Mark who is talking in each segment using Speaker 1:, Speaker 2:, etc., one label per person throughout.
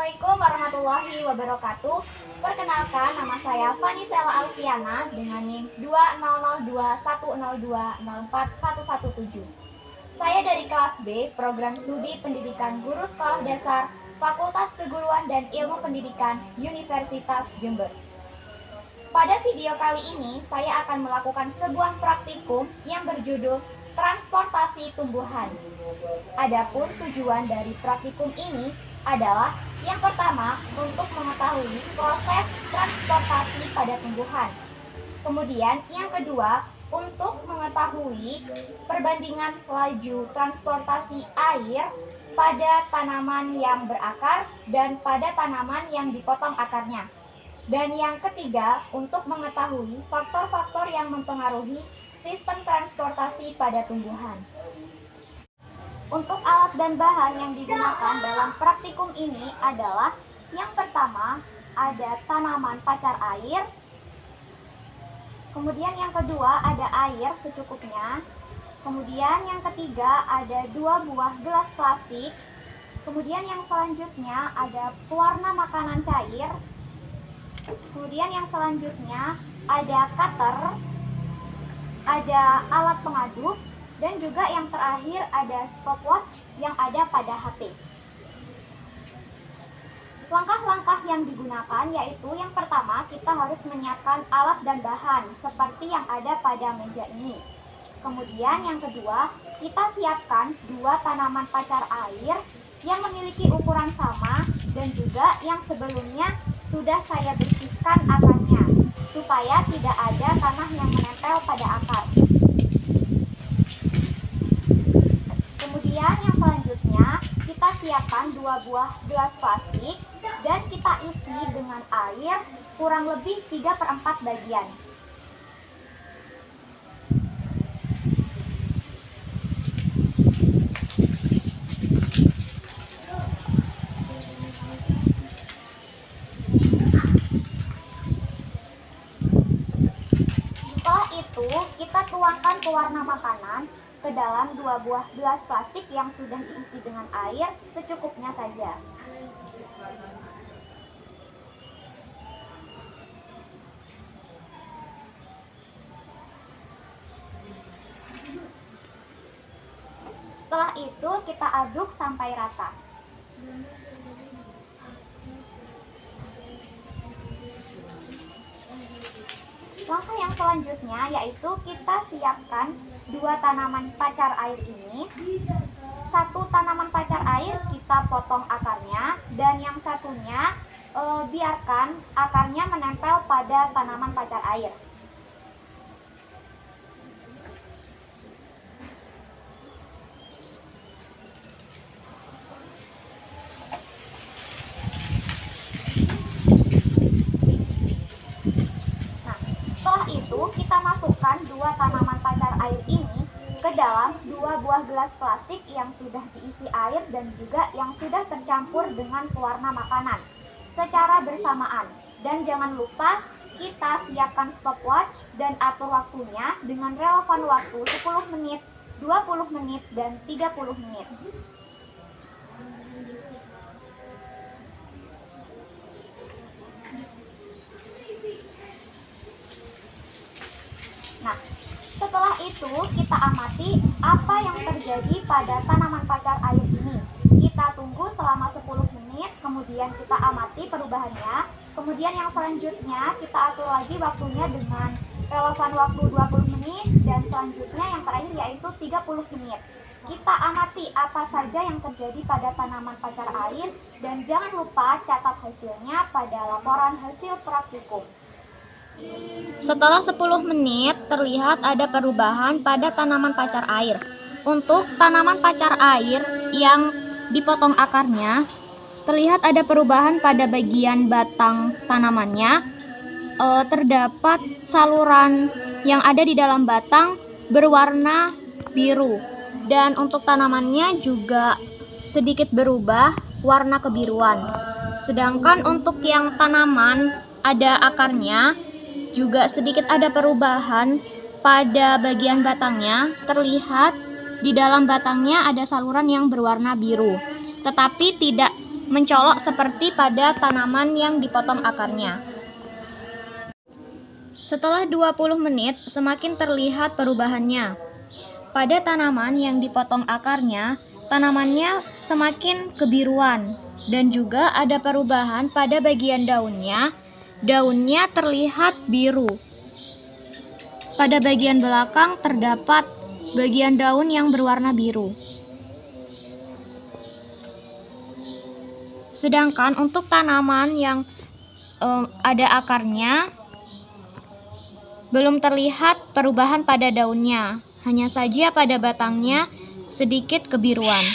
Speaker 1: Assalamualaikum warahmatullahi wabarakatuh. Perkenalkan, nama saya Vanisela Alfiana dengan NIM 2002102041117. Saya dari kelas B, Program Studi Pendidikan Guru Sekolah Dasar, Fakultas Keguruan dan Ilmu Pendidikan, Universitas Jember. Pada video kali ini, saya akan melakukan sebuah praktikum yang berjudul transportasi tumbuhan. Adapun tujuan dari praktikum ini adalah yang pertama untuk mengetahui proses transportasi pada tumbuhan. Kemudian yang kedua untuk mengetahui perbandingan laju transportasi air pada tanaman yang berakar dan pada tanaman yang dipotong akarnya. Dan yang ketiga untuk mengetahui faktor-faktor yang mempengaruhi sistem transportasi pada tumbuhan. Untuk alat dan bahan yang digunakan dalam praktikum ini adalah yang pertama ada tanaman pacar air, kemudian yang kedua ada air secukupnya, kemudian yang ketiga ada 2 buah gelas plastik, kemudian yang selanjutnya ada pewarna makanan cair, kemudian yang selanjutnya ada cutter, ada alat pengaduk, dan juga yang terakhir ada stopwatch yang ada pada HP. Langkah-langkah yang digunakan yaitu yang pertama kita harus menyiapkan alat dan bahan seperti yang ada pada meja ini. Kemudian yang kedua kita siapkan 2 tanaman pacar air yang memiliki ukuran sama dan juga yang sebelumnya sudah saya bersihkan akarnya supaya tidak ada tanah yang menempel pada akar. Kemudian yang selanjutnya kita siapkan 2 buah gelas plastik dan kita isi dengan air kurang lebih 3/4 bagian. Setelah itu kita tuangkan pewarna makanan ke dalam 2 buah gelas plastik yang sudah diisi dengan air secukupnya saja. Setelah itu kita aduk sampai rata. Langkah yang selanjutnya yaitu kita siapkan 2 tanaman pacar air ini. 1 tanaman pacar air kita potong akarnya dan yang satunya biarkan akarnya menempel pada tanaman pacar air. Setelah itu kita masukkan 2 tanaman pacar air ini ke dalam 2 buah gelas plastik yang sudah diisi air dan juga yang sudah tercampur dengan pewarna makanan secara bersamaan. Dan jangan lupa kita siapkan stopwatch dan atur waktunya dengan relevan waktu 10 menit, 20 menit, dan 30 menit. Nah, setelah itu kita amati apa yang terjadi pada tanaman pacar air ini. Kita tunggu selama 10 menit, kemudian kita amati perubahannya. Kemudian yang selanjutnya kita atur lagi waktunya dengan relevan waktu 20 menit dan selanjutnya yang terakhir yaitu 30 menit. Kita amati apa saja yang terjadi pada tanaman pacar air dan jangan lupa catat hasilnya pada laporan hasil praktikum. Setelah 10 menit terlihat ada perubahan pada tanaman pacar air. Untuk tanaman pacar air yang dipotong akarnya, terlihat ada perubahan pada bagian batang tanamannya. Terdapat saluran yang ada di dalam batang berwarna biru. Dan untuk tanamannya juga sedikit berubah warna kebiruan. Sedangkan untuk yang tanaman ada akarnya, juga sedikit ada perubahan pada bagian batangnya. Terlihat di dalam batangnya ada saluran yang berwarna biru, tetapi tidak mencolok seperti pada tanaman yang dipotong akarnya. Setelah 20 menit, semakin terlihat perubahannya. Pada tanaman yang dipotong akarnya, tanamannya semakin kebiruan dan juga ada perubahan pada bagian daunnya. Daunnya terlihat biru. Pada bagian belakang terdapat bagian daun yang berwarna biru. Sedangkan untuk tanaman yang ada akarnya, belum terlihat perubahan pada daunnya, hanya saja pada batangnya sedikit kebiruan.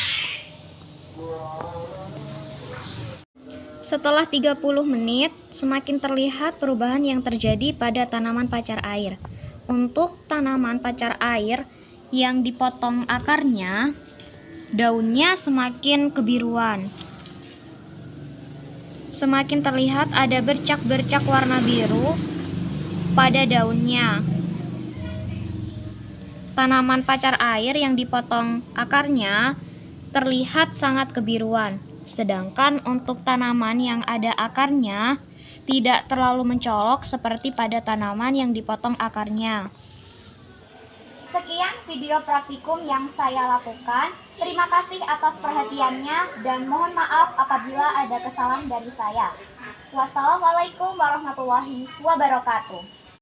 Speaker 1: Setelah 30 menit, semakin terlihat perubahan yang terjadi pada tanaman pacar air. Untuk tanaman pacar air yang dipotong akarnya, daunnya semakin kebiruan. Semakin terlihat ada bercak-bercak warna biru pada daunnya. Tanaman pacar air yang dipotong akarnya terlihat sangat kebiruan. Sedangkan untuk tanaman yang ada akarnya tidak terlalu mencolok seperti pada tanaman yang dipotong akarnya. Sekian video praktikum yang saya lakukan. Terima kasih atas perhatiannya dan mohon maaf apabila ada kesalahan dari saya. Wassalamualaikum warahmatullahi wabarakatuh.